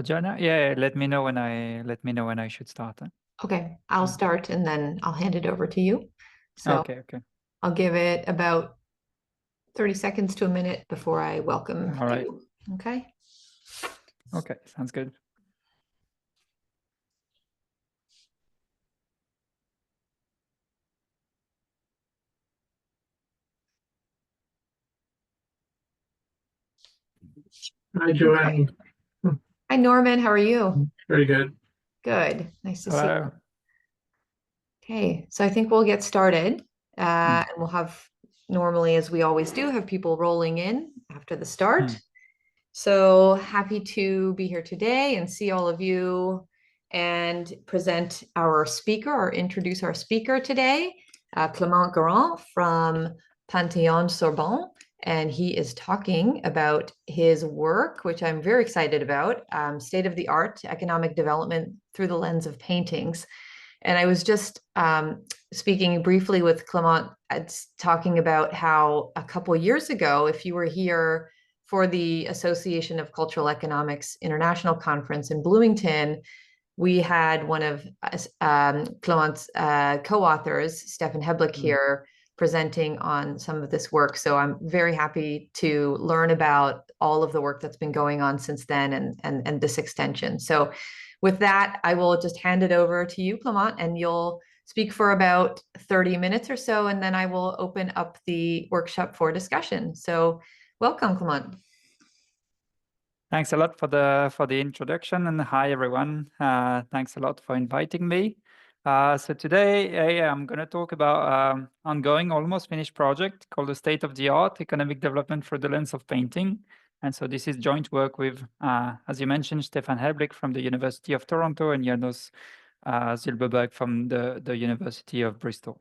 Joanna, yeah, let me know when I should start. Okay, I'll start and then I'll hand it over to you. So Okay. I'll give it about 30 seconds to a minute before I welcome All right. you. Okay. Okay, sounds good. Hi, Joanne. Hi, Norman. How are you? Very good. Good. Nice to see you. Hello. Okay, so I think we'll get started. Mm, And we'll have, normally, as we always do, have people rolling in after the start. mm. So happy to be here today and see all of you and present our speaker or introduce our speaker today, Clement Gorin from Panthéon-Sorbonne. And he is talking about his work, which I'm very excited about, state-of-the-art economic development through the lens of paintings. And I was just speaking briefly with Clement, talking about how a couple years ago, if you were here for the Association of Cultural Economics International Conference in Bloomington, we had one of Clement's co-authors, Stefan Heblick, here presenting on some of this work. So I'm very happy to learn about all of the work that's been going on since then and this extension. So with that, I will just hand it over to you, Clement, and you'll speak for about 30 minutes or so, and then I will open up the workshop for discussion. So welcome, Clement. Thanks a lot for the introduction, and hi everyone. Thanks a lot for inviting me. So today I'm going to talk about ongoing, almost finished project called the State of the Art Economic Development Through the Lens of Painting. And so this is joint work with, as you mentioned, Stefan Heblick from the University of Toronto and Janos Zilberberg from the University of Bristol.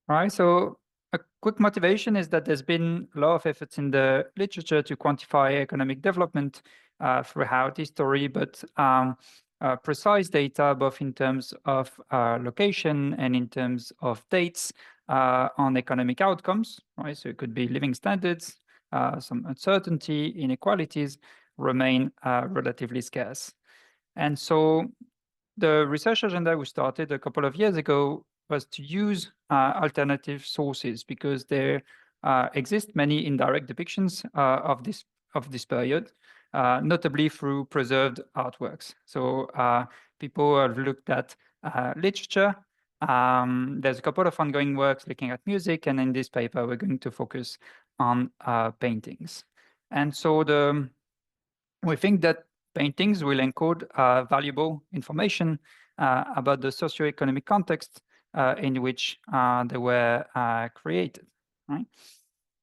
All right, so a quick motivation is that there's been a lot of efforts in the literature to quantify economic development throughout history, but precise data, both in terms of location and in terms of dates on economic outcomes, right? So it could be living standards, some uncertainty, inequalities remain relatively scarce. And so the research agenda we started a couple of years ago was to use alternative sources because there exist many indirect depictions of this period, notably through preserved artworks. So people have looked at literature. There's a couple of ongoing works looking at music, and in this paper, we're going to focus on paintings. And so we think that paintings will encode valuable information about the socioeconomic context in which they were created, right?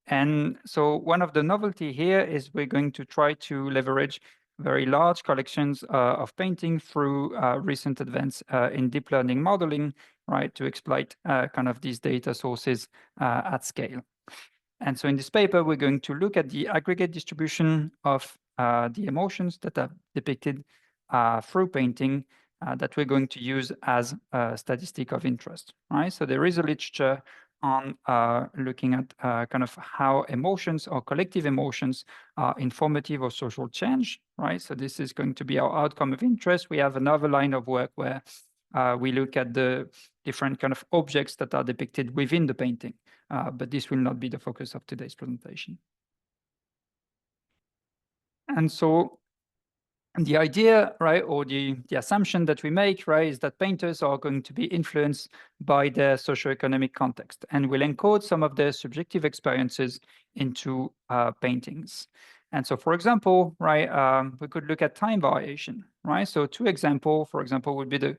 And so one of the novelty here is we're going to try to leverage very large collections of painting through recent advances in deep learning modeling, right, to exploit kind of these data sources at scale. And so in this paper, we're going to look at the aggregate distribution of the emotions that are depicted through painting that we're going to use as a statistic of interest, right? So there is a literature on looking at kind of how emotions or collective emotions are informative of social change, right? So this is going to be our outcome of interest. We have another line of work where we look at the different kind of objects that are depicted within the painting, but this will not be the focus of today's presentation. And so the idea, right, or the assumption that we make, right, is that painters are going to be influenced by their socioeconomic context and will encode some of their subjective experiences into paintings. And so, for example, right, we could look at time variation, right? So two examples, for example, would be the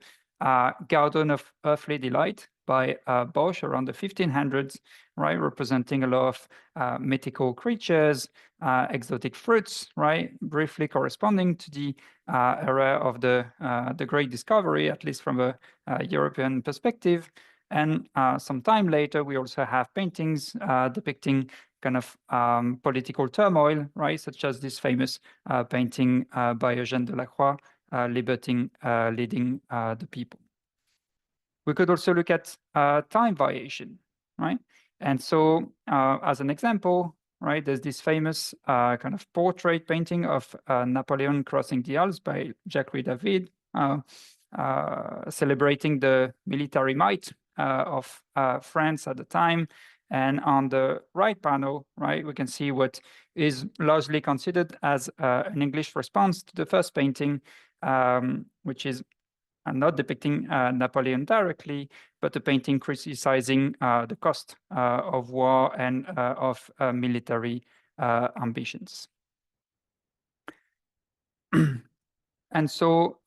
Garden of Earthly Delight by Bosch around the 1500s, right, representing a lot of mythical creatures, exotic fruits, right, briefly corresponding to the era of the Great Discovery, at least from a European perspective. And some time later, we also have paintings depicting kind of political turmoil, right, such as this famous painting by Eugène Delacroix, Leading the People. We could also look at time variation, right? And so as an example, right? There's this famous kind of portrait painting of Napoleon crossing the Alps by Jacques-Louis David, celebrating the military might of France at the time. And on the right panel, right, we can see what is largely considered as an English response to the first painting, which is not depicting Napoleon directly, but a painting criticizing the cost of war and of military ambitions. And so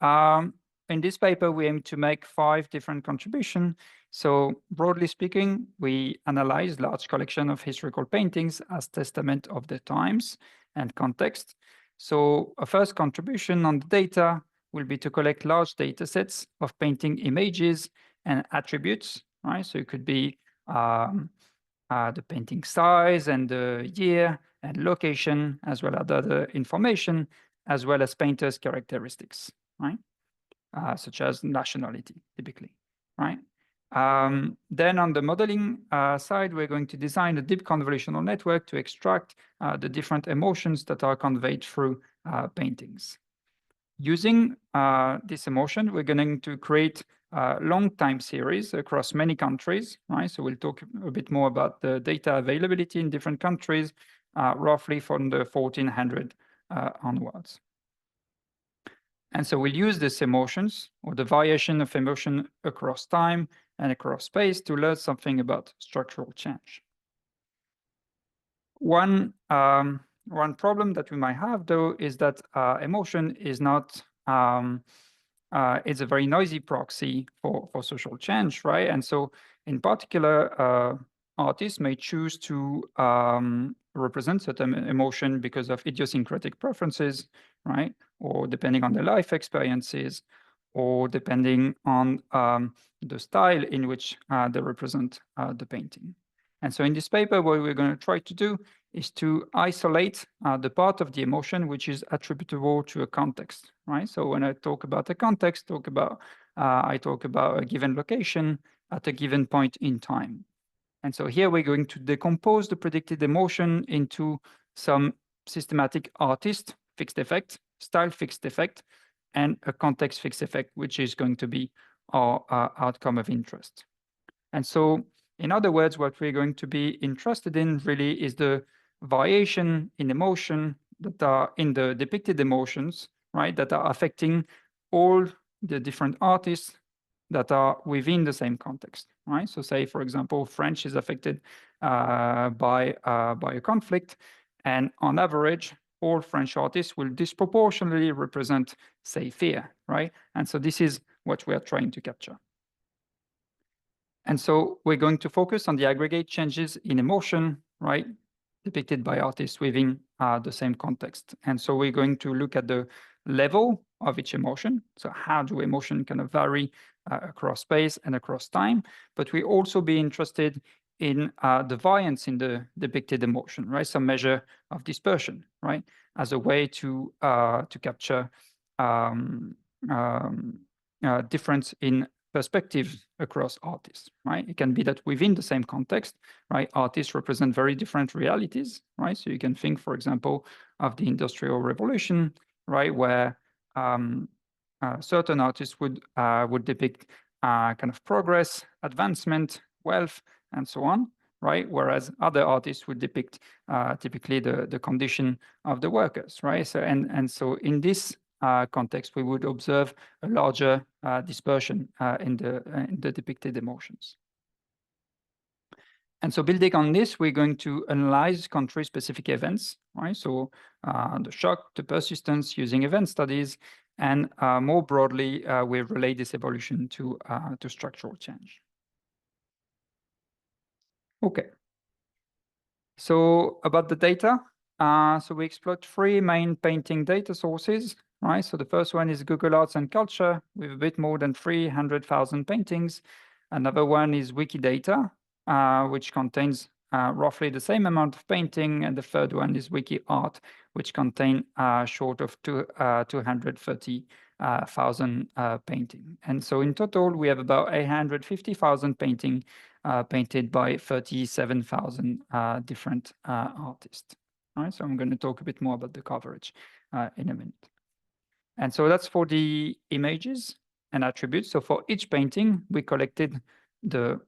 in this paper, we aim to make 5 different contributions. So broadly speaking, we analyze large collection of historical paintings as testament of the times and context. So a first contribution on the data will be to collect large data sets of painting images and attributes, right? So it could be the painting size and the year and location, as well as other information, as well as painters' characteristics, right? Such as nationality, typically, right? Then on the modeling side, we're going to design a deep convolutional network to extract the different emotions that are conveyed through paintings. Using this emotion, we're going to create a long time series across many countries, right? So we'll talk a bit more about the data availability in different countries, roughly from the 1400 onwards. And so we'll use these emotions or the variation of emotion across time and across space to learn something about structural change. One problem that we might have, though, is that emotion is not, it's a very noisy proxy for social change, right? And so in particular, artists may choose to represent certain emotion because of idiosyncratic preferences, right? Or depending on their life experiences, or depending on the style in which they represent the painting. And so in this paper, what we're going to try to do is to isolate the part of the emotion which is attributable to a context, right? So when I talk about a context, I talk about a given location at a given point in time. And so here we're going to decompose the predicted emotion into some systematic artist fixed effect, style fixed effect, and a context fixed effect, which is going to be our outcome of interest. And so, in other words, what we're going to be interested in really is the variation in emotion that are in the depicted emotions, right, that are affecting all the different artists that are within the same context, right? So say, for example, French is affected by a conflict, and on average, all French artists will disproportionately represent, say, fear, right? And so this is what we are trying to capture. And so we're going to focus on the aggregate changes in emotion, right, depicted by artists within the same context. And so we're going to look at the level of each emotion. So how do emotion kind of vary across space and across time? But we also be interested in the variance in the depicted emotion, right? Some measure of dispersion, right? As a way to capture difference in perspective across artists, right? It can be that within the same context, right, artists represent very different realities, right? So you can think, for example, of the Industrial Revolution, right, where certain artists would depict kind of progress, advancement, wealth, and so on, right? Whereas other artists would depict typically the condition of the workers, right? So and so in this context, we would observe a larger dispersion in the depicted emotions. And so building on this, we're going to analyze country-specific events, right? So the shock, the persistence using event studies, and more broadly, we relate this evolution to structural change. Okay. So about the data, so we explored 3 main painting data sources, right? So the first one is Google Arts and Culture with a bit more than 300,000 paintings. Another one is Wikidata, which contains roughly the same amount of painting. And the third one is WikiArt, which contain short of 230,000 painting. And so in total, we have about 850,000 painting painted by 37,000 different artists. All right, so I'm going to talk a bit more about the coverage in a minute. And so that's for the images and attributes. So for each painting, we collected the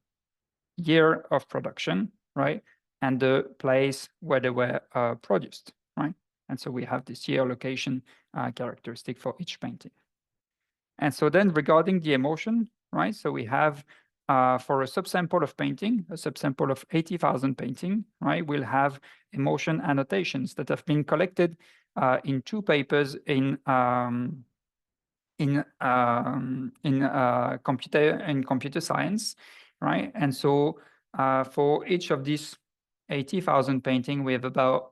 year of production, right? And the place where they were produced, right? And so we have this year location characteristic for each painting. And so then regarding the emotion, right? So we have for a subsample of painting, a subsample of 80,000 painting, right? We'll have emotion annotations that have been collected in 2 papers in computer science, right? And so for each of these 80,000 painting, we have about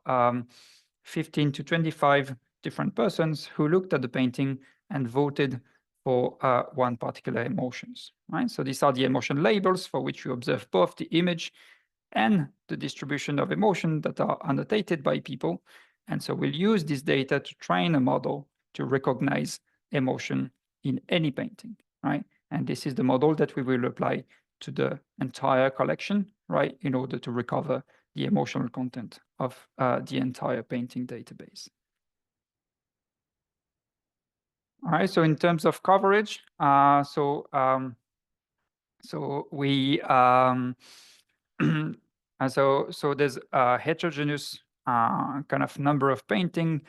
15 to 25 different persons who looked at the painting and voted for one particular emotions, right? So these are the emotion labels for which you observe both the image and the distribution of emotion that are annotated by people. And so we'll use this data to train a model to recognize emotion in any painting, right? And this is the model that we will apply to the entire collection, right, in order to recover the emotional content of the entire painting database. All right, so in terms of coverage, so we so there's a heterogeneous kind of number of painting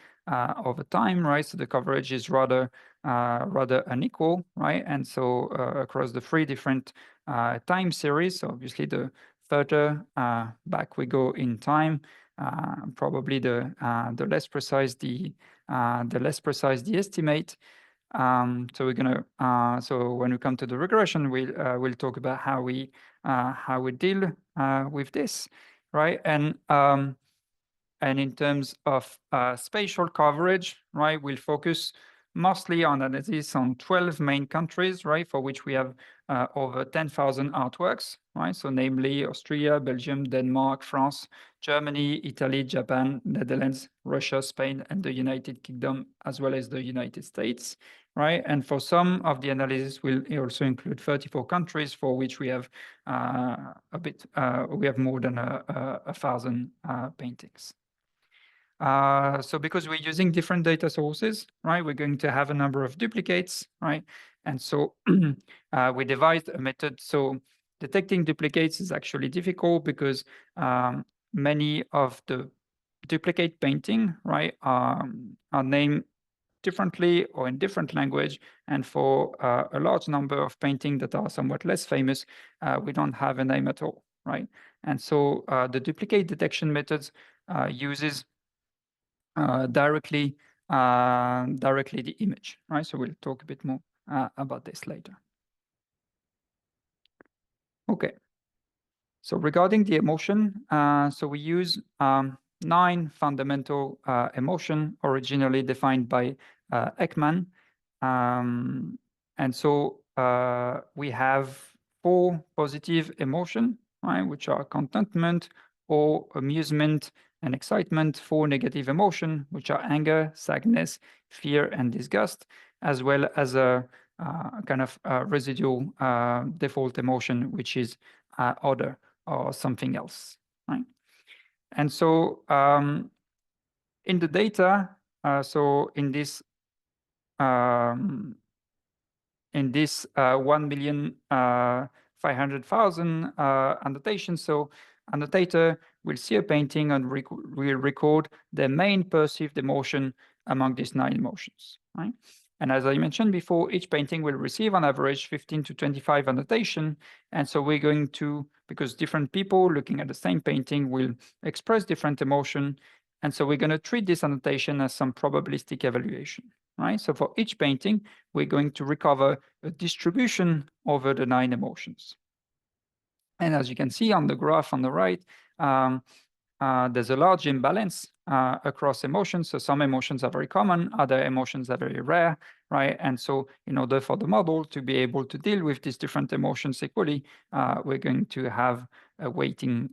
over time, right? So the coverage is rather unequal, right? And so across the 3 different time series, so obviously the further back we go in time, probably the less precise the estimate. So we're gonna so when we come to the regression, we'll talk about how we deal with this, right? And in terms of spatial coverage, right, we'll focus mostly on analysis on 12 main countries, right, for which we have over 10,000 artworks, right? So namely Austria, Belgium, Denmark, France, Germany, Italy, Japan, Netherlands, Russia, Spain, and the United Kingdom, as well as the United States, right? And for some of the analysis, we'll also include 34 countries for which we have we have more than 1,000 paintings. So because we're using different data sources, right, we're going to have a number of duplicates, right? And so we devised a method. So detecting duplicates is actually difficult because many of the duplicate painting, right, are named differently or in different language. And for a large number of paintings that are somewhat less famous, we don't have a name at all, right? And so the duplicate detection methods uses directly the image, right? So we'll talk a bit more about this later. Okay. So regarding the emotion, so we use 9 fundamental emotion originally defined by Ekman. And so we have 4 positive emotion, right, which are contentment or amusement and excitement, 4 negative emotion, which are anger, sadness, fear, and disgust, as well as a kind of residual default emotion, which is other or something else, right? And so in the data, so in this 1,500,000 annotations, so annotator will see a painting and will record the main perceived emotion among these 9 emotions, right? And as I mentioned before, each painting will receive on average 15 to 25 annotation. And so we're going to, because different people looking at the same painting will express different emotion. And so we're going to treat this annotation as some probabilistic evaluation, right? So for each painting, we're going to recover a distribution over the 9 emotions. And as you can see on the graph on the right, there's a large imbalance across emotions. So some emotions are very common, other emotions are very rare, right? And so in order for the model to be able to deal with these different emotions equally, we're going to have a weighting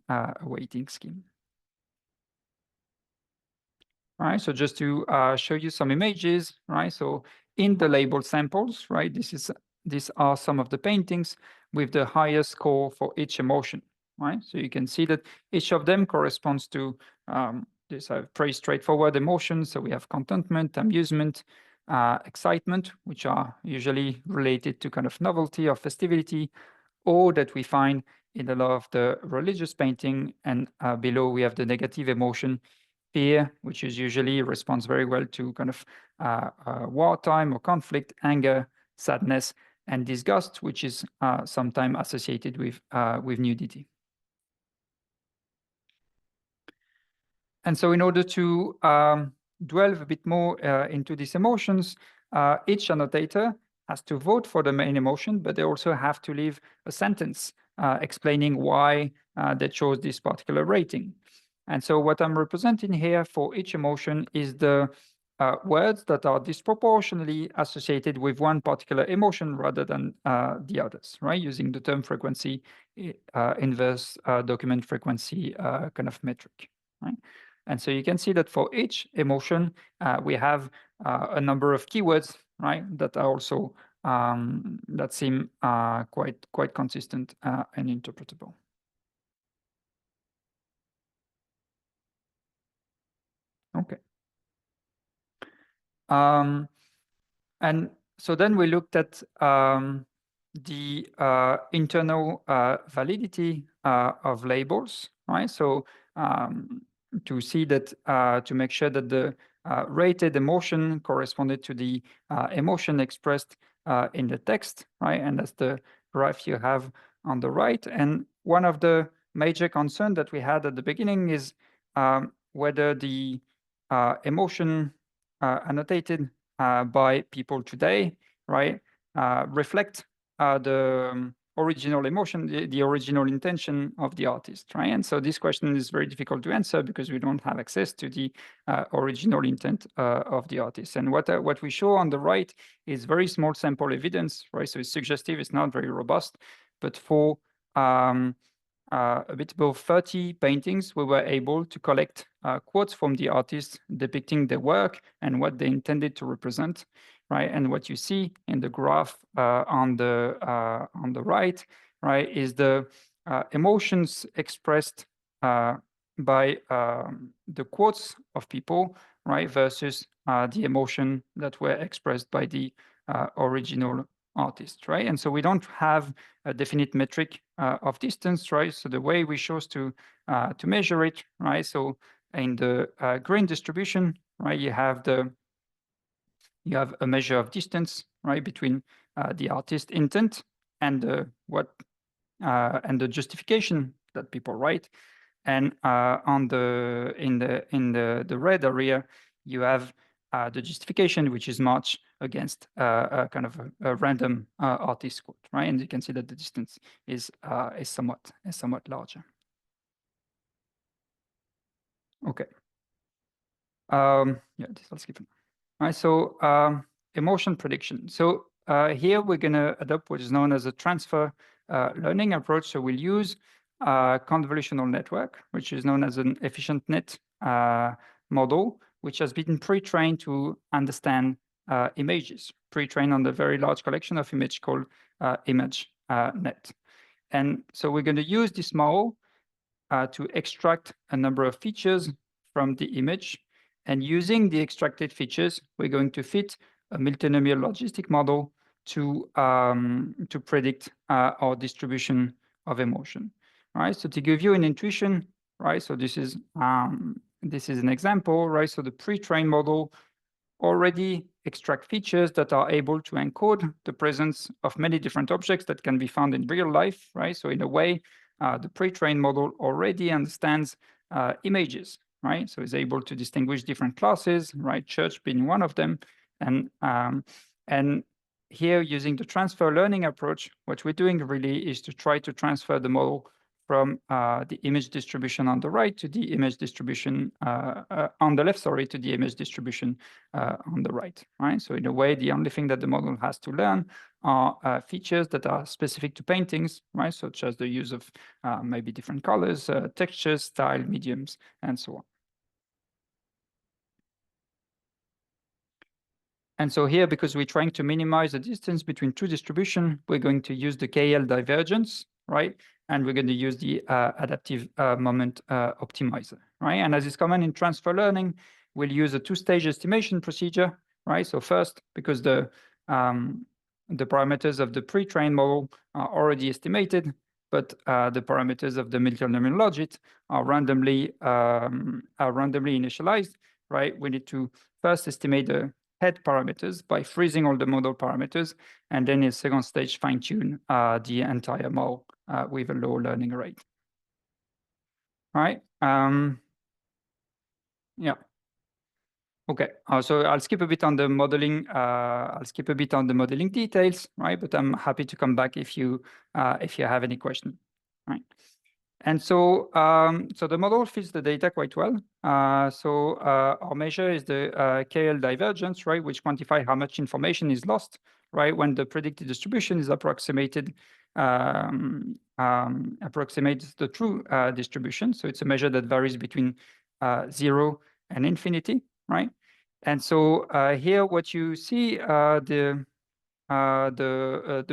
scheme. All right, so just to show you some images, right? So in the labeled samples, right, this is these are some of the paintings with the highest score for each emotion, right? So you can see that each of them corresponds to these are pretty straightforward emotions. So we have contentment, amusement, excitement, which are usually related to kind of novelty or festivity, or that we find in a lot of the religious painting. And below we have the negative emotion, fear, which is usually responds very well to kind of wartime or conflict, anger, sadness, and disgust, which is sometimes associated with nudity. And so in order to delve a bit more into these emotions, each annotator has to vote for the main emotion, but they also have to leave a sentence explaining why they chose this particular rating. And so what I'm representing here for each emotion is the words that are disproportionately associated with one particular emotion rather than the others, right? Using the term frequency, inverse document frequency kind of metric, right? And so you can see that for each emotion, we have a number of keywords, right, that are also that seem quite consistent and interpretable. Okay. And so then we looked at the internal validity of labels, right? So to see that, to make sure that the rated emotion corresponded to the emotion expressed in the text, right? And that's the graph you have on the right. And one of the major concerns that we had at the beginning is whether the emotion annotated by people today, right, reflect the original emotion, the original intention of the artist, right? And so this question is very difficult to answer because we don't have access to the original intent of the artist. And what we show on the right is very small sample evidence, right? So it's suggestive, it's not very robust, but for a bit above 30 paintings, we were able to collect quotes from the artists depicting their work and what they intended to represent, right? And what you see in the graph on the right, right, is the emotions expressed by the quotes of people, right, versus the emotion that were expressed by the original artist, right? And so we don't have a definite metric of distance, right? So the way we chose to measure it, right? So in the green distribution, right, you have a measure of distance, right, between the artist intent and the justification that people write. And in the red area, you have the justification, which is matched against a kind of a random artist quote, right? And you can see that the distance is somewhat larger. Okay. Yeah, this I'll skip it. All right. So emotion prediction. So here we're going to adopt what is known as a transfer learning approach. So we'll use convolutional network, which is known as an efficient net model, which has been pre-trained to understand images, pre-trained on the very large collection of image called ImageNet. And so we're going to use this model to extract a number of features from the image. And using the extracted features, we're going to fit a multinomial logistic model to predict our distribution of emotion. Right. So to give you an intuition, right? So this is an example, right? So the pre-trained model already extract features that are able to encode the presence of many different objects that can be found in real life, right? So in a way, the pre-trained model already understands images, right? So it's able to distinguish different classes, right? Church being one of them. And here, using the transfer learning approach, what we're doing really is to try to transfer the model from the image distribution on the right to the image distribution on the left, sorry, to the image distribution on the right, right? So in a way, the only thing that the model has to learn are features that are specific to paintings, right? Such as the use of maybe different colors, textures, style, mediums, and so on. And so here, because we're trying to minimize the distance between two distributions, we're going to use the KL divergence, right? And we're going to use the adaptive moment optimizer, right? And as is common in transfer learning, we'll use a two-stage estimation procedure, right? So first, because the parameters of the pre-trained model are already estimated, but the parameters of the multi-learning logic are randomly initialized, right? We need to first estimate the head parameters by freezing all the model parameters, and then in second stage fine-tune the entire model with a low learning rate. Right? Yeah. Okay. So I'll skip a bit on the modeling. I'll skip a bit on the modeling details, right? But I'm happy to come back if you have any question, right? And so, so the model fits the data quite well. So our measure is the KL divergence, right, which quantifies how much information is lost, right, when the predicted distribution is approximates the true distribution. So it's a measure that varies between 0 and infinity, right? And so here, what you see, the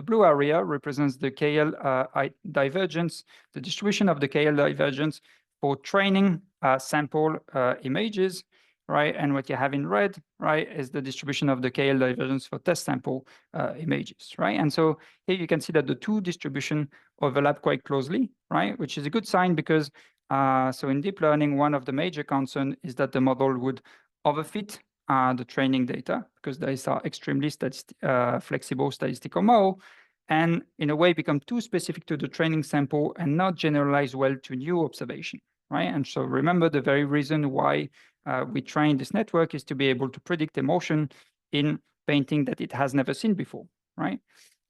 blue area represents the KL divergence, the distribution of the KL divergence for training sample images, right? And what you have in red, right, is the distribution of the KL divergence for test sample images, right? And so here you can see that the two distributions overlap quite closely, right? Which is a good sign because so in deep learning, one of the major concerns is that the model would overfit the training data, because these are extremely flexible statistical model, and in a way become too specific to the training sample and not generalize well to new observation, right? And so remember, the very reason why we train this network is to be able to predict emotion in painting that it has never seen before, right?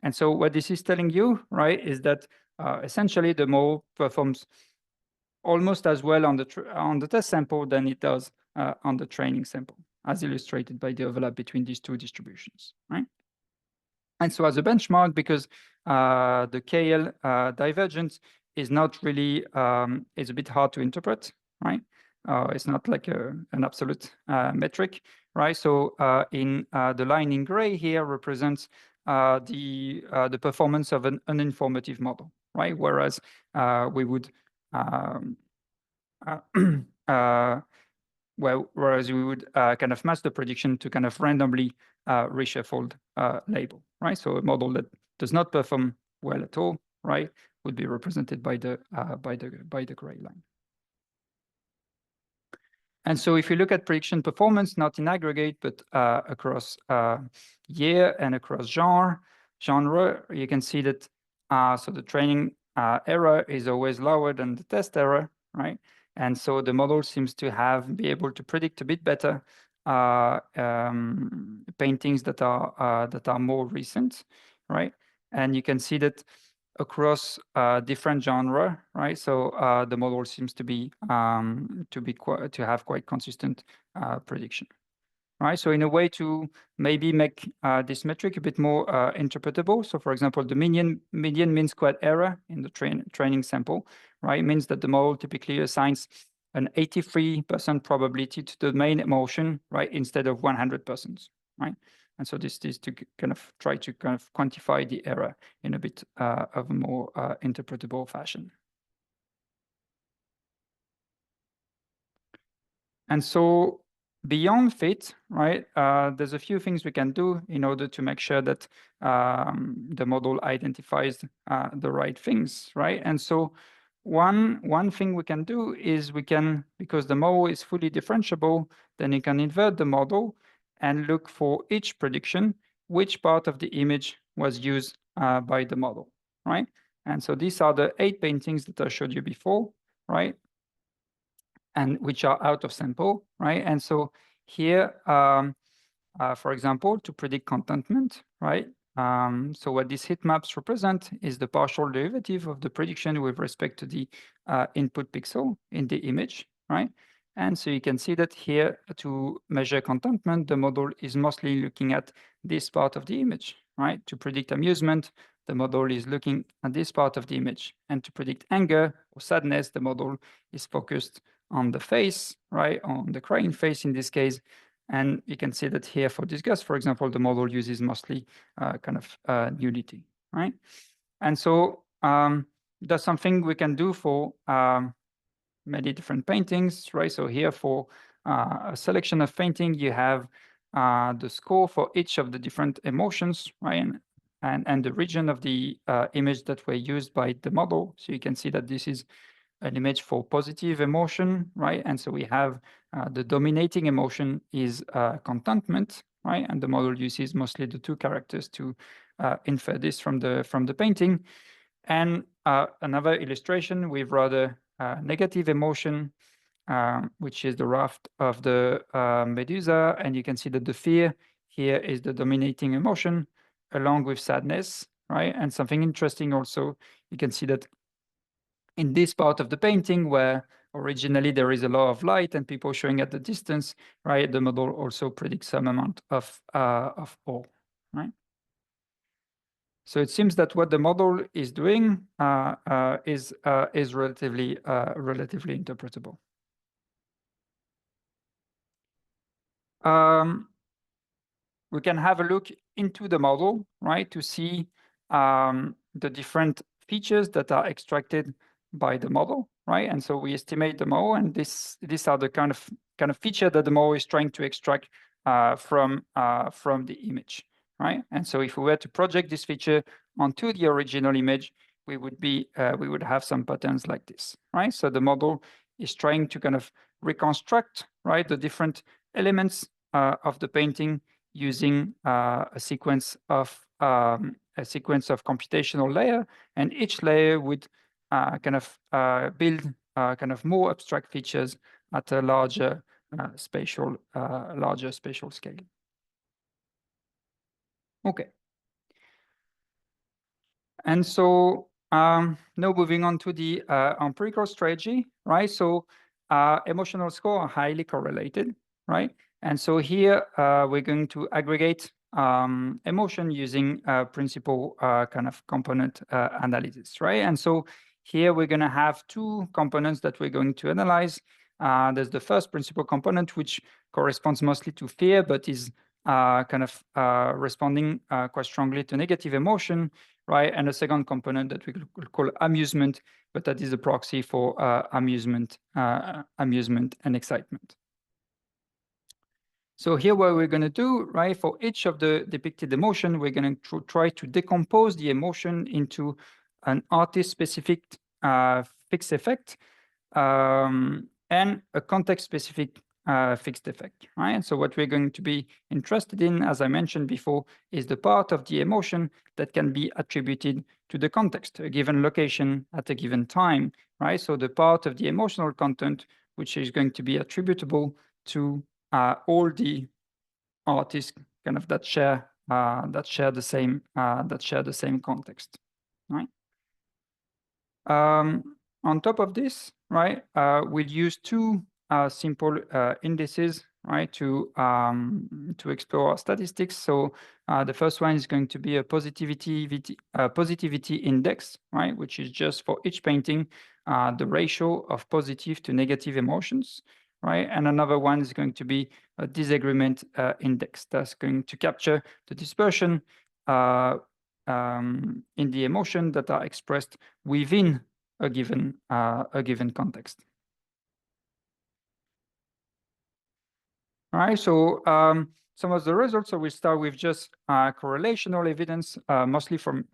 And so what this is telling you, right, is that essentially the model performs almost as well on the test sample than it does on the training sample, as illustrated by the overlap between these two distributions, right? And so as a benchmark, because the KL divergence is not really, it's a bit hard to interpret, right? It's not like an absolute metric, right? So in the line in gray here represents the performance of an uninformative model, right? Whereas we would whereas we would kind of match the prediction to kind of randomly reshuffled label, right? So a model that does not perform well at all, right, would be represented by the gray line. And so if you look at prediction performance, not in aggregate, but across year and across genre, you can see that so the training error is always lower than the test error, right? And so the model seems to be able to predict a bit better paintings that are more recent, right? And you can see that across different genre, right? So the model seems to have quite consistent prediction, right? So in a way to maybe make this metric a bit more interpretable. So for example, the median mean squared error in the training sample, right, means that the model typically assigns an 83% probability to the main emotion, right, instead of 100%, right? And so this is to kind of try to kind of quantify the error in a bit of a more interpretable fashion. And so beyond fit, right, there's a few things we can do in order to make sure that the model identifies the right things, right? And so one thing we can do is because the model is fully differentiable, then you can invert the model and look for each prediction, which part of the image was used by the model, right? And so these are the 8 paintings that I showed you before, right? And which are out of sample, right? And so here, for example, to predict contentment, right? So what these heat maps represent is the partial derivative of the prediction with respect to the input pixel in the image, right? And so you can see that here, to measure contentment, the model is mostly looking at this part of the image, right? To predict amusement, the model is looking at this part of the image. And to predict anger or sadness, the model is focused on the face, right? On the crying face in this case. And you can see that here for disgust, for example, the model uses mostly kind of nudity, right? And so that's something we can do for many different paintings, right? So here for a selection of painting, you have the score for each of the different emotions, right? And the region of the image that were used by the model. So you can see that this is an image for positive emotion, right? And so we have the dominating emotion is contentment, right? And the model uses mostly the two characters to infer this from the painting. And another illustration with rather negative emotion, which is the raft of the Medusa. And you can see that the fear here is the dominating emotion along with sadness, right? And something interesting also, you can see that in this part of the painting where originally there is a lot of light and people showing at the distance, right? The model also predicts some amount of awe, right? So it seems that what the model is doing is relatively interpretable. We can have a look into the model, right, to see the different features that are extracted by the model, right? And so we estimate them all, and these are the kind of feature that the model is trying to extract from the image, right? And so if we were to project this feature onto the original image, we would have some patterns like this, right? So the model is trying to kind of reconstruct, right, the different elements of the painting using a sequence of computational layer, and each layer would kind of build kind of more abstract features at a larger spatial scale. Okay. And so now moving on to the empirical strategy, right? So emotional score are highly correlated, right? And so here we're going to aggregate emotion using principal kind of component analysis, right? And so here we're going to have two components that we're going to analyze. There's the first principal component, which corresponds mostly to fear, but is kind of responding quite strongly to negative emotion, right? And a second component that we could call amusement, but that is a proxy for amusement and excitement. So here what we're going to do, right, for each of the depicted emotion, we're going to try to decompose the emotion into an artist-specific fixed effect and a context-specific fixed effect, right? And so what we're going to be interested in, as I mentioned before, is the part of the emotion that can be attributed to the context, a given location at a given time, right? So the part of the emotional content which is going to be attributable to all the artists kind of that share the same context, right? On top of this, right, we'll use two simple indices, right, to explore our statistics. So the first one is going to be a positivity index, right, which is just for each painting the ratio of positive to negative emotions, right? And another one is going to be a disagreement index that's going to capture the dispersion in the emotion that are expressed within a given context. All right, so some of the results, so we start with just correlational evidence, mostly for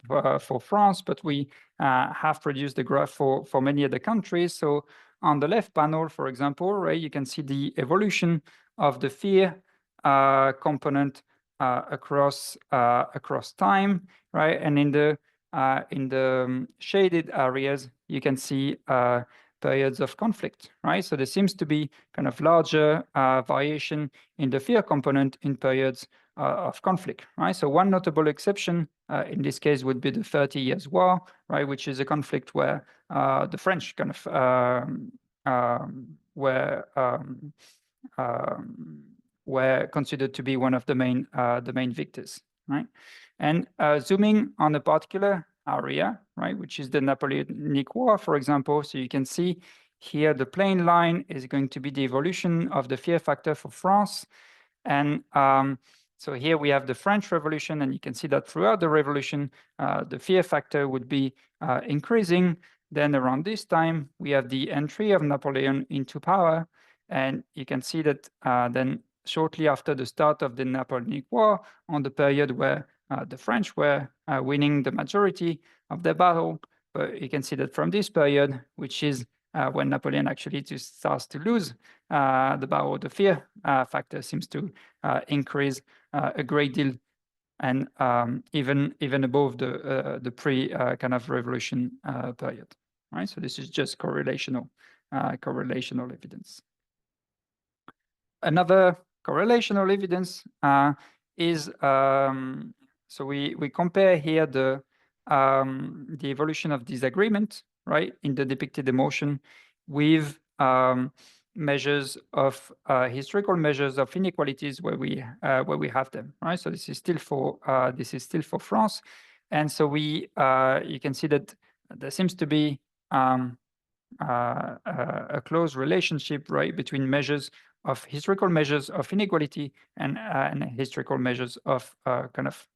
France, but we have produced the graph for many other countries. So on the left panel, for example, right, you can see the evolution of the fear component across time, right? And in the shaded areas, you can see periods of conflict, right? So there seems to be kind of larger variation in the fear component in periods of conflict, right? So one notable exception in this case would be the 30 Years' War, right? Which is a conflict where the French kind of were considered to be one of the main victors, right? And zooming on a particular area, right, which is the Napoleonic War, for example. So you can see here the plain line is going to be the evolution of the fear factor for France, And so here we have the French Revolution, and you can see that throughout the revolution, the fear factor would be increasing. Then around this time, we have the entry of Napoleon into power, and you can see that then shortly after the start of the Napoleonic War, on the period where the French were winning the majority of their battle, but you can see that from this period, which is when Napoleon actually just starts to lose the battle, the fear factor seems to increase a great deal, and even above the pre kind of revolution period. Right, so this is just correlational evidence. Another correlational evidence is so we compare here the evolution of disagreement, right, in the depicted emotion with measures of historical measures of inequalities where we have them, right? So this is still for France, and so you can see that there seems to be a close relationship, right, between historical measures of inequality and historical measures of kind of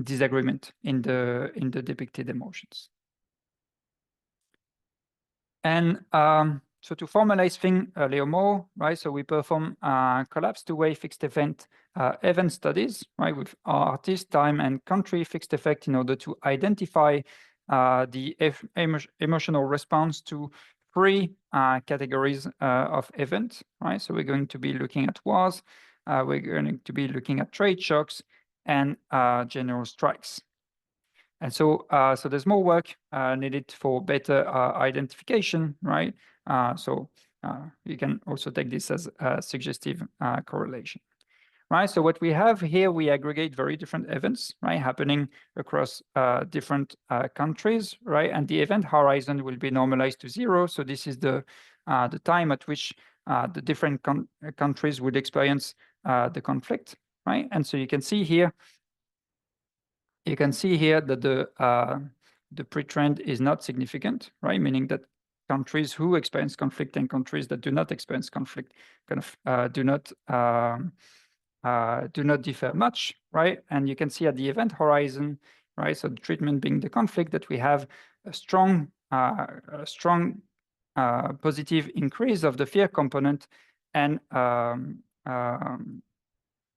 disagreement in the depicted emotions. And so to formalize things a little more, right, so we perform collapse two-way fixed event studies, right, with artist, time, and country fixed effect in order to identify the emotional response to three categories of events, right? So we're going to be looking at wars, we're going to be looking at trade shocks, and general strikes. And so there's more work needed for better identification, right? So you can also take this as a suggestive correlation. Right, so what we have here, we aggregate very different events, right, happening across different countries, right, and the event horizon will be normalized to 0. So this is the time at which the different countries would experience the conflict, right? And so you can see here that the pre-trend is not significant, right, meaning that countries who experience conflict and countries that do not experience conflict kind of do not differ much, right? And you can see at the event horizon, right, so the treatment being the conflict, that we have a strong positive increase of the fear component, and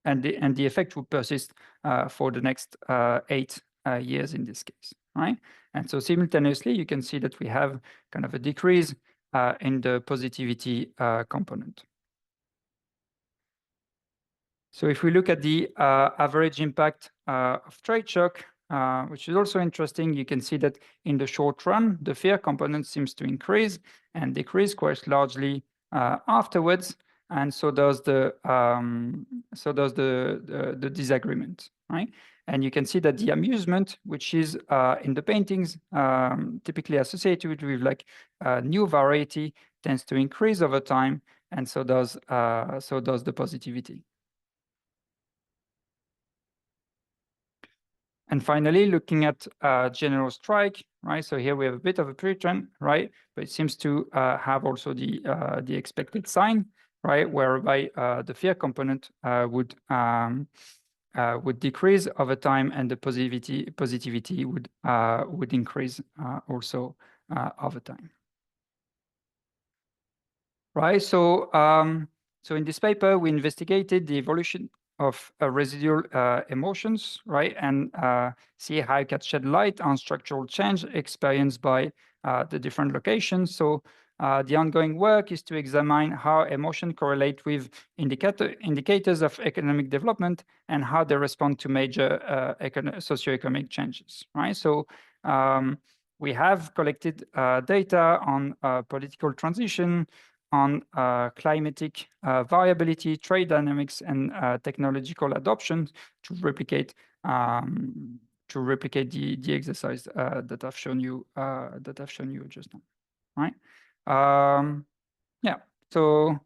the effect will persist for the next 8 years in this case, right? And so simultaneously, you can see that we have kind of a decrease in the positivity component. So if we look at the average impact of trade shock, which is also interesting, you can see that in the short run, the fear component seems to increase and decrease quite largely afterwards, and so does the disagreement, right? And you can see that the amusement, which is in the paintings typically associated with like new variety, tends to increase over time, and so does the positivity. And finally, looking at general strike, right? So here we have a bit of a pre-trend, right? But it seems to have also the expected sign, right? Whereby the fear component would decrease over time, and the positivity would increase also over time. Right. So so in this paper, we investigated the evolution of residual emotions, right, and see how it can shed light on structural change experienced by the different locations. So the ongoing work is to examine how emotion correlate with indicators of economic development and how they respond to major socioeconomic changes, right? So we have collected data on political transition, on climatic variability, trade dynamics, and technological adoption to replicate the exercise that I've shown you just now, right? Yeah. So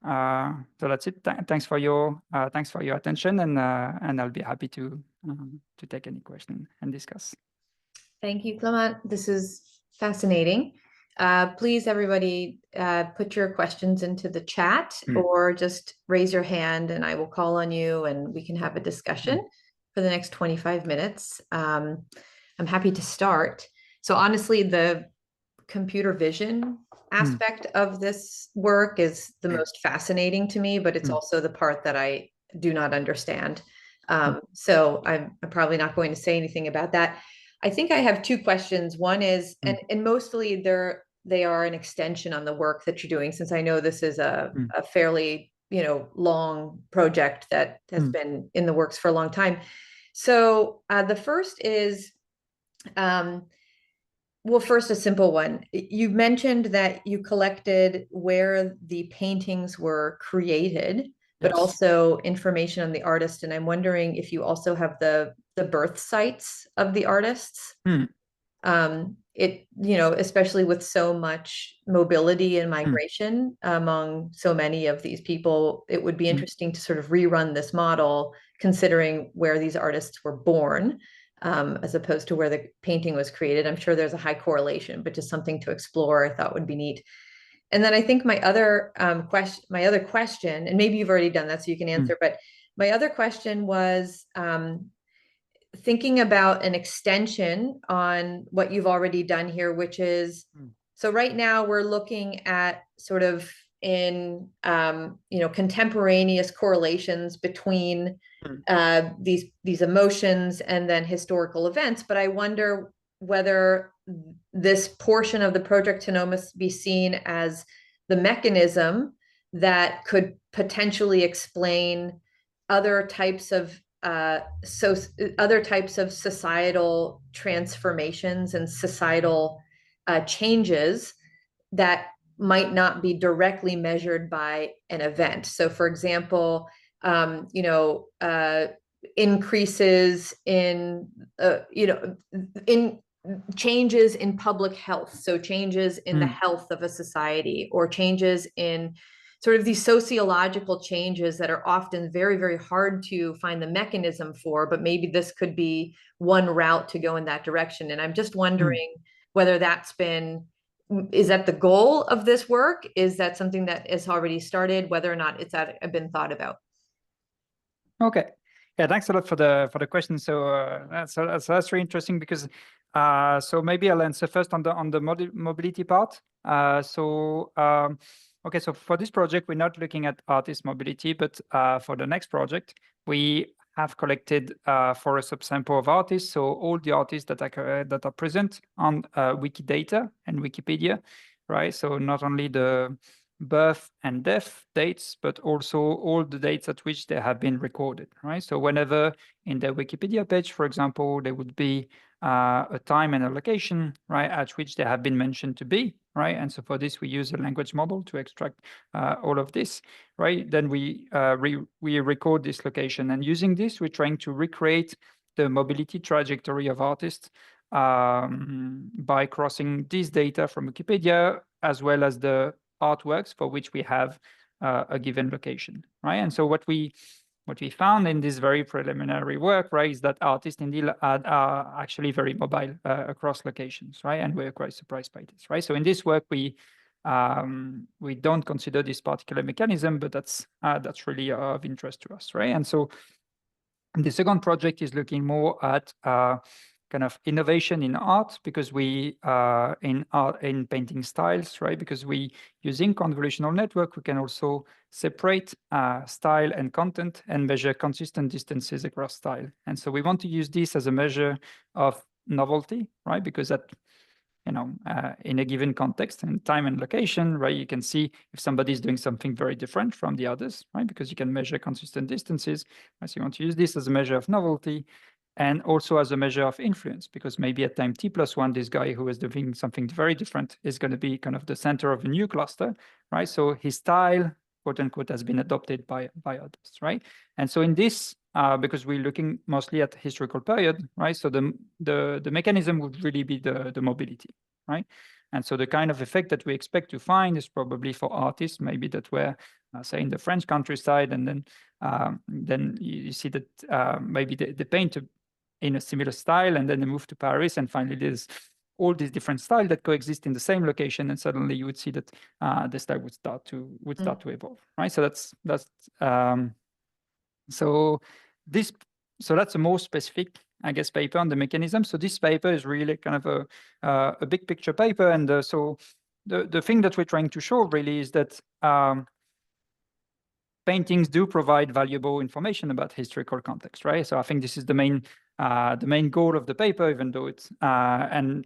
that's it. Thanks for your attention, and I'll be happy to take any question and discuss. Thank you, Clement. This is fascinating. Please, everybody, put your questions into the chat or just raise your hand and I will call on you and we can have a discussion for the next 25 minutes. I'm happy to start. So honestly, the computer vision aspect of this work is the most fascinating to me, but it's also the part that I do not understand. So I'm probably not going to say anything about that. I think I have two questions. One is, and mostly they are an extension on the work that you're doing, since I know this is a fairly, long project that has been in the works for a long time. So the first is, well, first, a simple one. You mentioned that you collected where the paintings were created, but also information on the artist. And I'm wondering if you also have the birth sites of the artists. Especially with so much mobility and migration among so many of these people, it would be interesting to sort of rerun this model, considering where these artists were born, as opposed to where the painting was created. I'm sure there's a high correlation, but just something to explore I thought would be neat. And then I think my other question, and maybe you've already done that so you can answer, but my other question was thinking about an extension on what you've already done here, which is, so right now we're looking at sort of in, contemporaneous correlations between these emotions and then historical events. But I wonder whether this portion of the project to must be seen as the mechanism that could potentially explain other types of societal transformations and societal changes that might not be directly measured by an event. So, for example, increases in changes in public health, so changes in the health of a society, or changes in sort of these sociological changes that are often very, very hard to find the mechanism for, but maybe this could be one route to go in that direction. And I'm just wondering whether is that the goal of this work? Is that something that is already started, whether or not it's been thought about? Okay. Yeah, thanks a lot for the question. So that's really interesting because so maybe I'll answer first on the mobility part. Okay, so for this project, we're not looking at artist mobility, but for the next project, we have collected for a subsample of artists, so all the artists that are present on Wikidata and Wikipedia, right? So not only the birth and death dates, but also all the dates at which they have been recorded, right? So whenever in the Wikipedia page, for example, there would be a time and a location, right, at which they have been mentioned to be, right? And so for this, we use a language model to extract all of this, right? Then we record this location. And using this, we're trying to recreate the mobility trajectory of artists by crossing this data from Wikipedia, as well as the artworks for which we have a given location, right? And so what we found in this very preliminary work, right, is that artists indeed are actually very mobile across locations, right? And we're quite surprised by this, right? So in this work, we don't consider this particular mechanism, but that's really of interest to us, right? And so the second project is looking more at kind of innovation in art, because we in painting styles, right? Because we using convolutional network, we can also separate style and content and measure consistent distances across style. And so we want to use this as a measure of novelty, right? Because that, in a given context and time and location, right, you can see if somebody is doing something very different from the others, right? Because you can measure consistent distances. So you want to use this as a measure of novelty, and also as a measure of influence, because maybe at time t+1, this guy who is doing something very different is going to be kind of the center of a new cluster, right? So his style, quote unquote, has been adopted by others, right? And so in this, because we're looking mostly at historical period, right? So the mechanism would really be the mobility, right? And so the kind of effect that we expect to find is probably for artists, maybe that were, say, in the French countryside, and then you see that maybe they paint in a similar style, and then they move to Paris, and finally there's all these different styles that coexist in the same location, and suddenly you would see that the style would start to evolve, right? So that's so that's a more specific, I guess, paper on the mechanism. So this paper is really kind of a big picture paper, and so the thing that we're trying to show really is that paintings do provide valuable information about historical context, right? So I think this is the main goal of the paper, even though it's and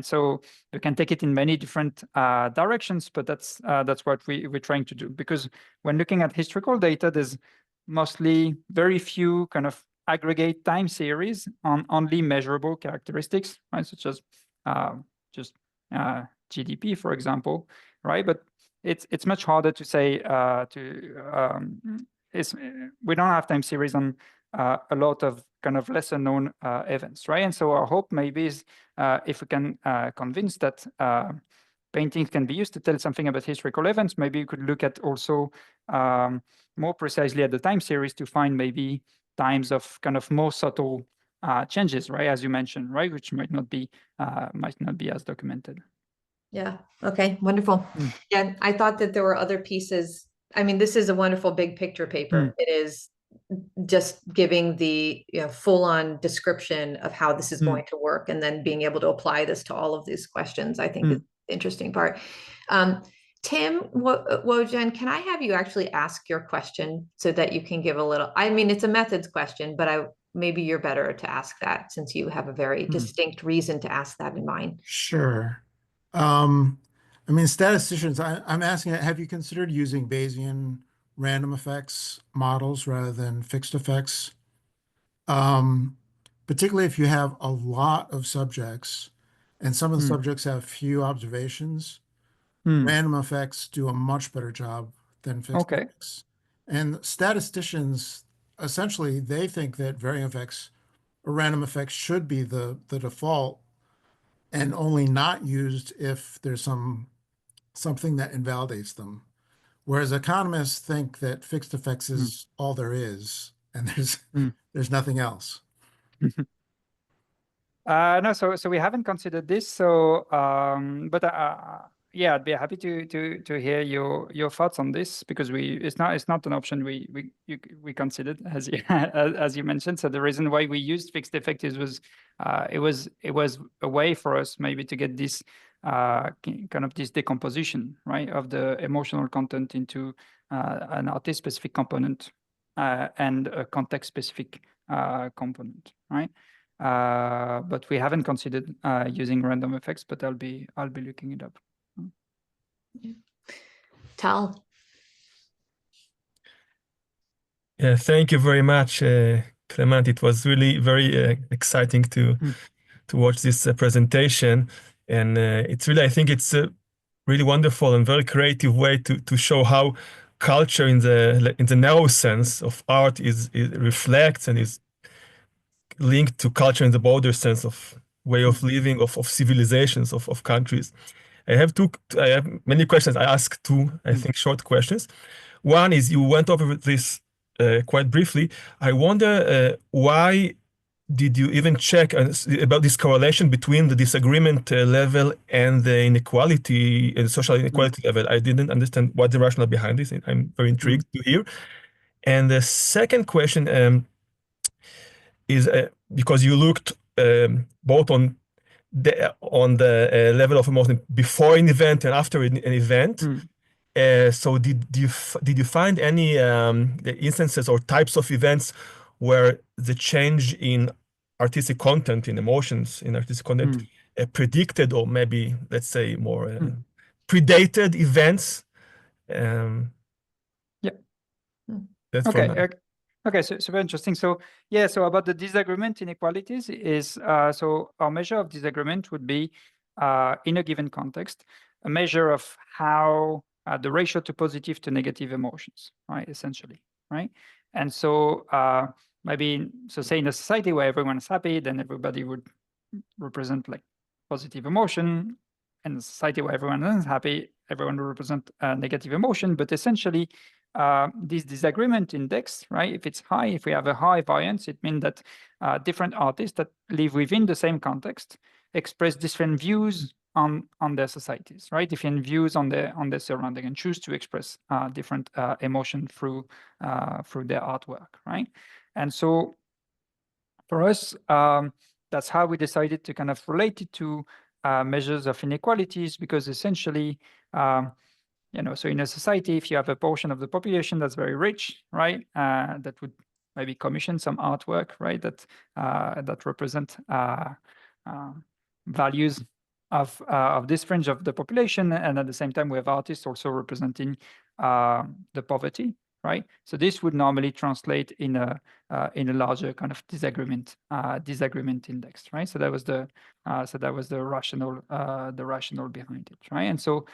so you can take it in many different directions, but that's what we're trying to do, because when looking at historical data, there's mostly very few kind of aggregate time series on only measurable characteristics, right? Such as just GDP, for example, right? But it's much harder to say we don't have time series on a lot of kind of lesser known events, right? And so our hope maybe is if we can convince that paintings can be used to tell something about historical events, maybe you could look at also more precisely at the time series to find maybe times of kind of more subtle changes, right? As you mentioned, right? Which might not be as documented. Yeah. Okay. Wonderful. Yeah. I thought that there were other pieces. I mean, this is a wonderful big picture paper. It is just giving the full-on description of how this is going to work, and then being able to apply this to all of these questions, I think is the interesting part. Tim Wojen, can I have you actually ask your question so that you can give a little, I mean, it's a methods question, but maybe you're better to ask that since you have a very distinct reason to ask that in mind. Sure. I mean, statisticians, I'm asking, have you considered using Bayesian random effects models rather than fixed effects? Particularly if you have a lot of subjects and some of the subjects have few observations, random effects do a much better job than fixed effects. And statisticians, essentially, they think that variant effects or random effects should be the default and only not used if there's something that invalidates them. Whereas economists think that fixed effects is all there is, and there's nothing else. No, so we haven't considered this. So, but yeah, I'd be happy to hear your thoughts on this, because it's not an option we considered, as you mentioned. So the reason why we used fixed effect was it was a way for us maybe to get this kind of this decomposition, right, of the emotional content into an artist specific component and a context specific component, right? But we haven't considered using random effects, but I'll be looking it up. Tal. Yeah, thank you very much, Clement. It was really very exciting to watch this presentation, and it's really, I think it's a really wonderful and very creative way to show how culture in the narrow sense of art reflects and is linked to culture in the broader sense of way of living, of civilizations, of countries. I have many questions. I ask two, I think, short questions. One is, you went over this quite briefly. I wonder why did you even check about this correlation between the disagreement level and the inequality and social inequality level? I didn't understand what the rationale behind this. I'm very intrigued to hear. And the second question is because you looked both on the level of emotion before an event and after an event. So did you find any instances or types of events where the change in artistic content, in emotions, in artistic content predicted, or maybe, let's say, more predated events? That's okay. Okay, so very interesting. So yeah, so about the disagreement inequalities is so our measure of disagreement would be in a given context, a measure of how the ratio to positive to negative emotions, right? Essentially, right? And so say in a society where everyone is happy, then everybody would represent like positive emotion. In a society where everyone is happy, everyone will represent negative emotion. But essentially, this disagreement index, right? If it's high, if we have a high variance, it means that different artists that live within the same context express different views on their societies, right? Different views on their surrounding, and choose to express different emotion through their artwork, right? And so for us, that's how we decided to kind of relate it to measures of inequalities, because essentially, so in a society, if you have a portion of the population that's very rich, right, that would maybe commission some artwork, right, that represent values of this fringe of the population, and at the same time, we have artists also representing the poverty, right? So this would normally translate in a larger kind of disagreement index, right? So that was the rationale behind it, right? And so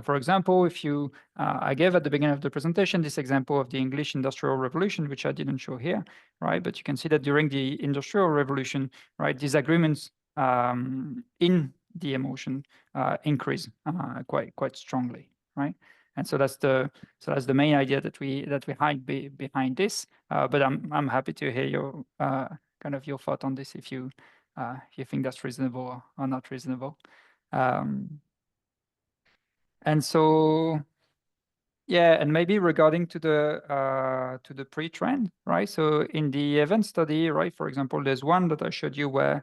for example, if you I gave at the beginning of the presentation this example of the English Industrial Revolution, which I didn't show here, right? But you can see that during the Industrial Revolution, right, disagreements in the emotion increase quite strongly, right? And so that's the main idea that we hide behind this. But I'm happy to hear your kind of your thought on this, if you think that's reasonable or not reasonable. And so yeah, and maybe regarding to the pre-trend, right? So in the event study, right, for example, there's one that I showed you where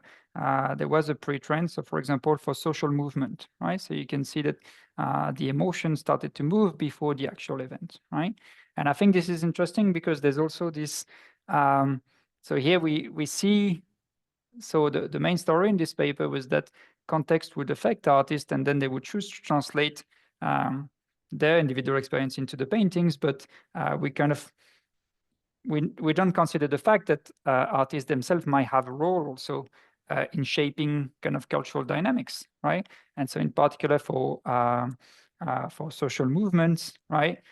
there was a pre-trend. So for example, for social movement, right? So you can see that the emotion started to move before the actual event, right? And I think this is interesting because there's also this, so here we see, so the main story in this paper was that context would affect artists, and then they would choose to translate their individual experience into the paintings, but we kind of we don't consider the fact that artists themselves might have a role also in shaping kind of cultural dynamics, right? And so in particular for social movements, right,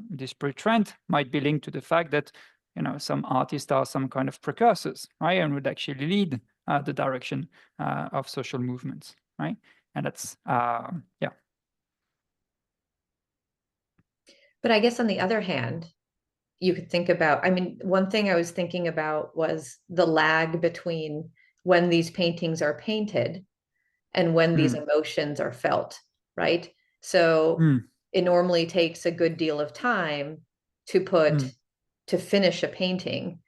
this pre-trend might be linked to the fact that some artists are some kind of precursors, right, and would actually lead the direction of social movements, right? And that's yeah. But I guess on the other hand, you could think about, I mean, one thing I was thinking about was the lag between when these paintings are painted and when these emotions are felt, right? So it normally takes a good deal of time to finish a painting.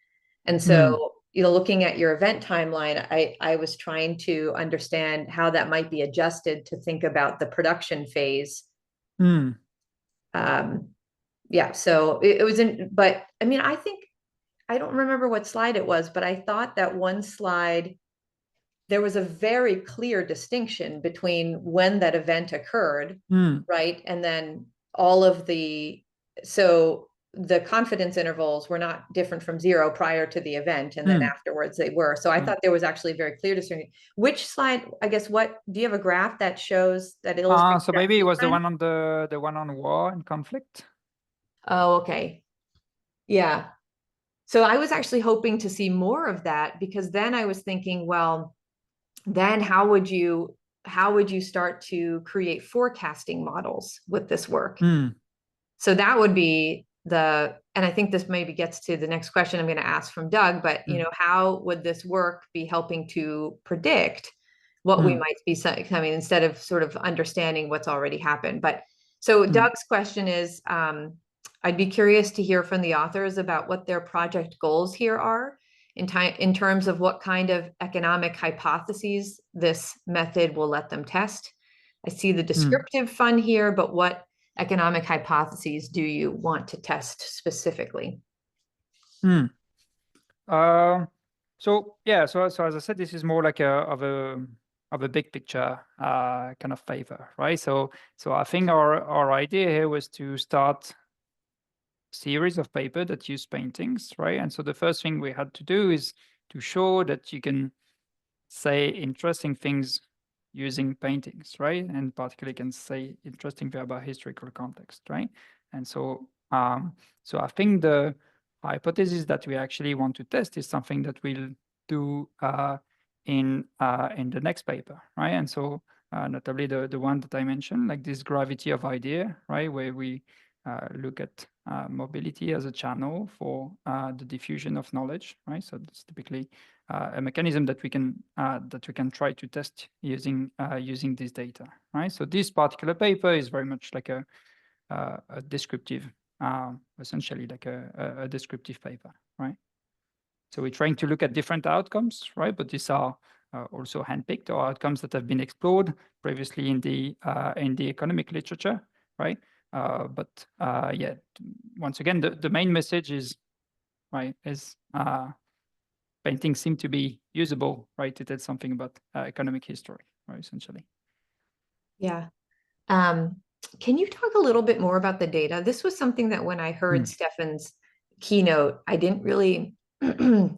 And so, looking at your event timeline, I was trying to understand how that might be adjusted to think about the production phase. Yeah, so it was but I mean, I don't remember what slide it was, but I thought that one slide, there was a very clear distinction between when that event occurred, right? And then so the confidence intervals were not different from 0 prior to the event, and then afterwards they were. So I thought there was actually a very clear distinction. Which slide, I guess, do you have a graph that shows that illustrates? So maybe it was the one on war and conflict. Oh, okay. Yeah. So I was actually hoping to see more of that, because then I was thinking, well, then how would you start to create forecasting models with this work? So that would be and I think this maybe gets to the next question I'm going to ask from Doug, but how would this work be helping to predict what we might be coming, instead of sort of understanding what's already happened? But so Doug's question is, I'd be curious to hear from the authors about what their project goals here are in terms of what kind of economic hypotheses this method will let them test. I see the descriptive fun here, but what economic hypotheses do you want to test specifically? So as I said, this is more like of a big picture kind of paper, right? So I think our idea here was to start series of paper that use paintings, right? And so the first thing we had to do is to show that you can say interesting things using paintings, right? And particularly can say interesting things about historical context, right? And so so I think the hypothesis that we actually want to test is something that we'll do in the next paper, right? And so notably the one that I mentioned, like this gravity of idea, right, where we look at mobility as a channel for the diffusion of knowledge, right? So it's typically a mechanism that we can try to test using this data, right? So this particular paper is very much like a descriptive, essentially like a descriptive paper, right? So we're trying to look at different outcomes, right? But these are also handpicked or outcomes that have been explored previously in the economic literature, right? But yeah, once again, the main message is, right, is paintings seem to be usable, right, to tell something about economic history, right, essentially. Yeah. Can you talk a little bit more about the data? This was something that when I heard Stefan's keynote, I didn't really, I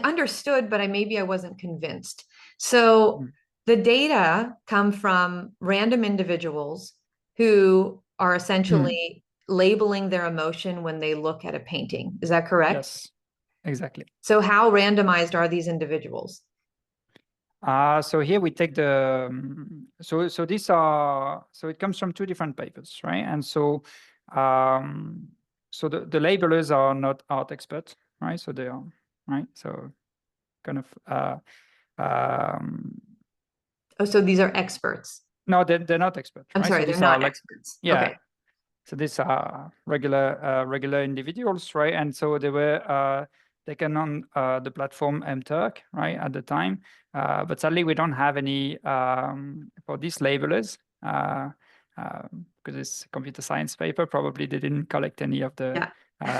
understood, but maybe I wasn't convinced. So the data come from random individuals who are essentially labeling their emotion when they look at a painting. Is that correct? Yes, exactly. So how randomized are these individuals? So here we take the so it comes from two different papers, right? And so so the labelers are not art experts, right? So they are, right? So kind of oh, so these are experts. No, they're not experts. I'm right? sorry, So they're these not are experts. Yeah. Okay. So these are regular individuals, right? And so they were taken on the platform MTurk, right, at the time. But sadly, we don't have any for these labelers because it's a computer science paper. Probably they didn't collect any of the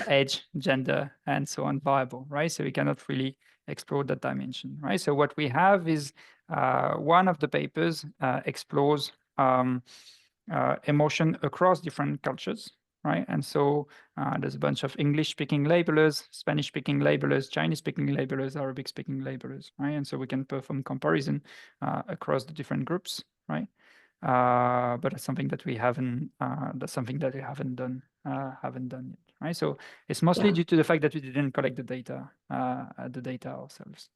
age, gender, and so on viable, right? So we cannot really explore that dimension, right? So what we have is one of the papers explores emotion across different cultures, right? And so there's a bunch of English-speaking labelers, Spanish-speaking labelers, Chinese-speaking labelers, Arabic-speaking labelers, right? And so we can perform comparison across the different groups, right? But it's something that we haven't. That's something that we haven't done yet, right? So it's mostly due to the fact that we didn't collect the data ourselves.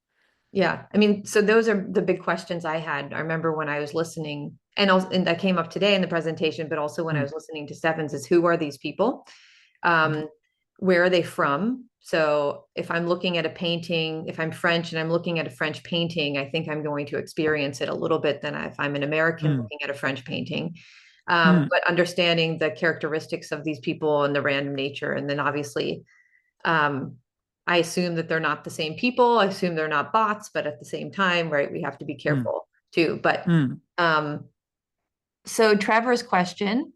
Yeah, I mean, so those are the big questions I had. I remember when I was listening, and that came up today in the presentation, but also when I was listening to Stefan's, is who are these people? Where are they from? So if I'm looking at a painting, if I'm French and I'm looking at a French painting, I think I'm going to experience it a little bit than if I'm an American looking at a French painting. But understanding the characteristics of these people and the random nature, and then obviously, I assume that they're not the same people. I assume they're not bots, but at the same time, right, we have to be careful too. But so Trevor's question,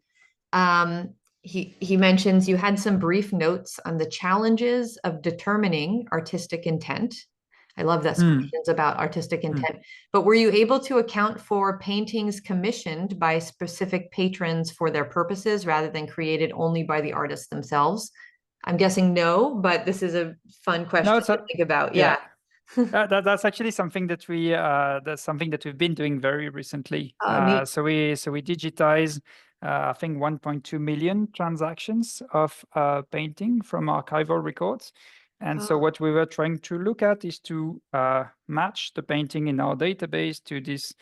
he mentions you had some brief notes on the challenges of determining artistic intent. I love that questions about artistic intent. But were you able to account for paintings commissioned by specific patrons for their purposes rather than created only by the artists themselves? I'm guessing no, but this is a fun question to think about. Yeah. That's actually something that we've been doing very recently. So we digitize I think 1.2 million transactions of painting from archival records. And so what we were trying to look at is to match the painting in our database to this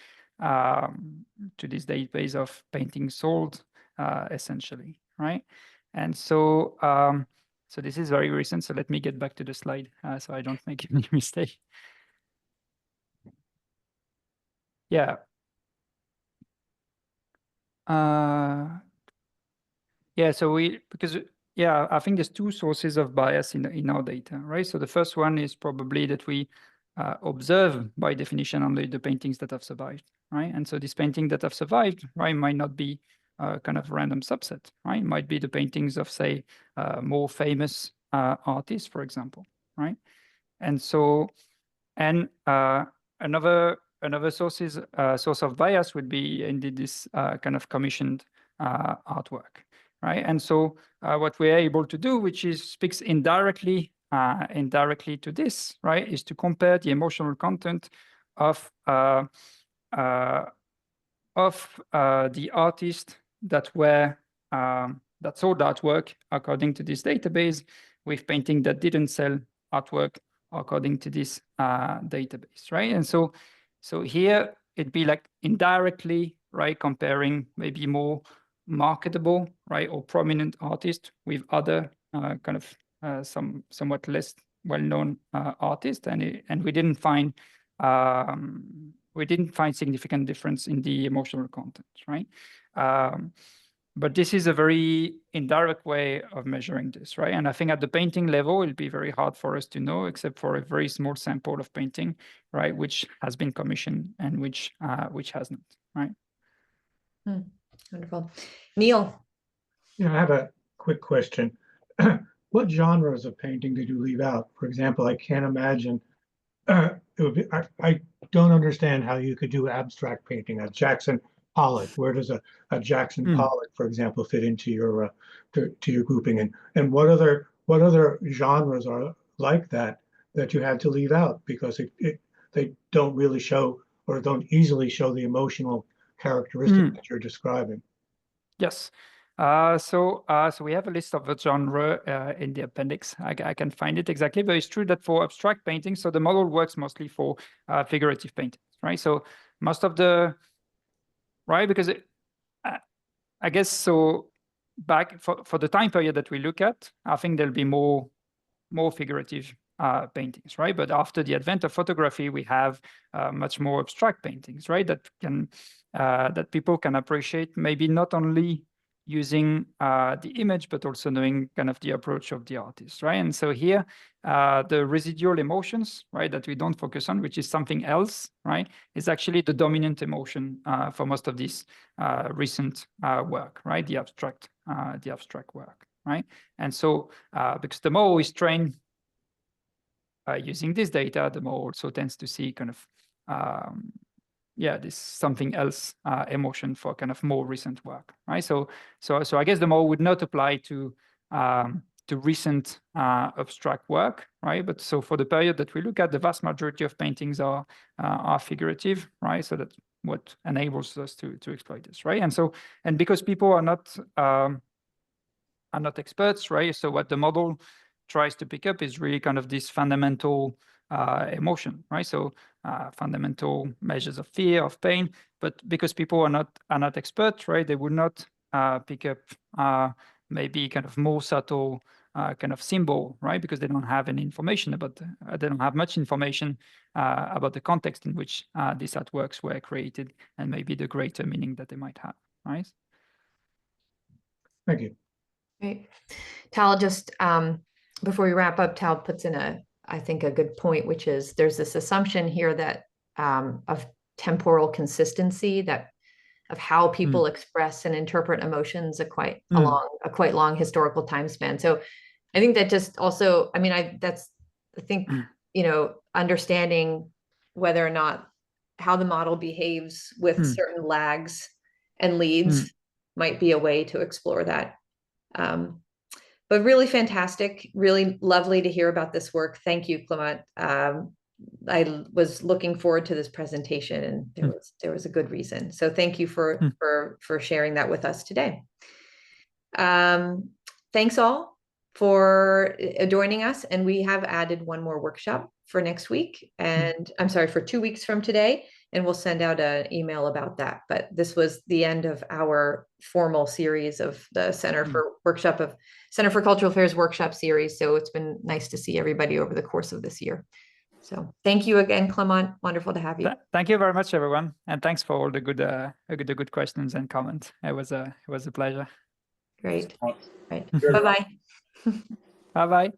database of paintings sold, essentially, right? And so so this is very recent. So let me get back to the slide so I don't make any mistake. Yeah. Yeah. So I think there's two sources of bias in our data, right? So the first one is probably that we observe by definition only the paintings that have survived, right? And so these paintings that have survived, right, might not be kind of a random subset, right? It might be the paintings of, say, more famous artists, for example, right? And so, and another source of bias would be indeed this kind of commissioned artwork, right? And so what we're able to do, which speaks indirectly to this, right, is to compare the emotional content of the artists that sold artwork according to this database with painting that didn't sell artwork according to this database, right? And so here it'd be like indirectly, right, comparing maybe more marketable, right, or prominent artists with other somewhat less well-known artists, and we didn't find significant difference in the emotional content, right? But this is a very indirect way of measuring this, right? And I think at the painting level, it'll be very hard for us to know, except for a very small sample of painting, right, which has been commissioned and which hasn't, right? Wonderful. Neil. Yeah, I have a quick question. What genres of painting did you leave out? For example, I can't imagine it would be, I don't understand how you could do abstract painting as Jackson Pollock. Where does a Jackson Pollock, for example, fit into your to your grouping, and what other genres are like that you had to leave out because they don't really show or don't easily show the emotional characteristic that you're describing? Yes. So we have a list of the genre in the appendix. I can find it exactly, but it's true that for abstract painting, so the model works mostly for figurative paintings, right? So most of the, right, because I guess so back for the time period that we look at, I think there'll be more figurative paintings, right? But after the advent of photography, we have much more abstract paintings, right? That can that people can appreciate, maybe not only using the image, but also knowing kind of the approach of the artist, right? And so here, the residual emotions, right, that we don't focus on, which is something else, right, is actually the dominant emotion for most of this recent work, right? The abstract work, right? And so because the more we train using this data, the more also tends to see kind of this something else emotion for kind of more recent work, right? So I guess the more would not apply to recent abstract work, right? But so for the period that we look at, the vast majority of paintings are figurative, right? So that's what enables us to exploit this, right? And because people are not experts, right? So what the model tries to pick up is really kind of this fundamental emotion, right? So fundamental measures of fear, of pain, but because people are not experts, right? They would not pick up maybe kind of more subtle kind of symbol, right? Because they don't have any information about, they don't have much information about the context in which these artworks were created and maybe the greater meaning that they might have, right? Thank you. Great. Tal, just before we wrap up, Tal puts in I think a good point, which is there's this assumption here that of temporal consistency, that of how people express and interpret emotions a quite long historical time span. So I think that just also, I mean, I think, you know, understanding whether or not how the model behaves with certain lags and leads might be a way to explore that. But really fantastic, really lovely to hear about this work. Thank you, Clement. I was looking forward to this presentation, and there was a good reason. So thank you for sharing that with us today. Thanks all for joining us, and we have added one more workshop for next week, and I'm sorry, for 2 weeks from today, and we'll send out an email about that. But this was the end of our formal series of the Center for Cultural Affairs workshop series. So it's been nice to see everybody over the course of this year. So thank you again, Clement. Wonderful to have you. Thank you very much, everyone, and thanks for all the good questions and comments. It was a pleasure. Great. Right. Bye-bye. Bye-bye.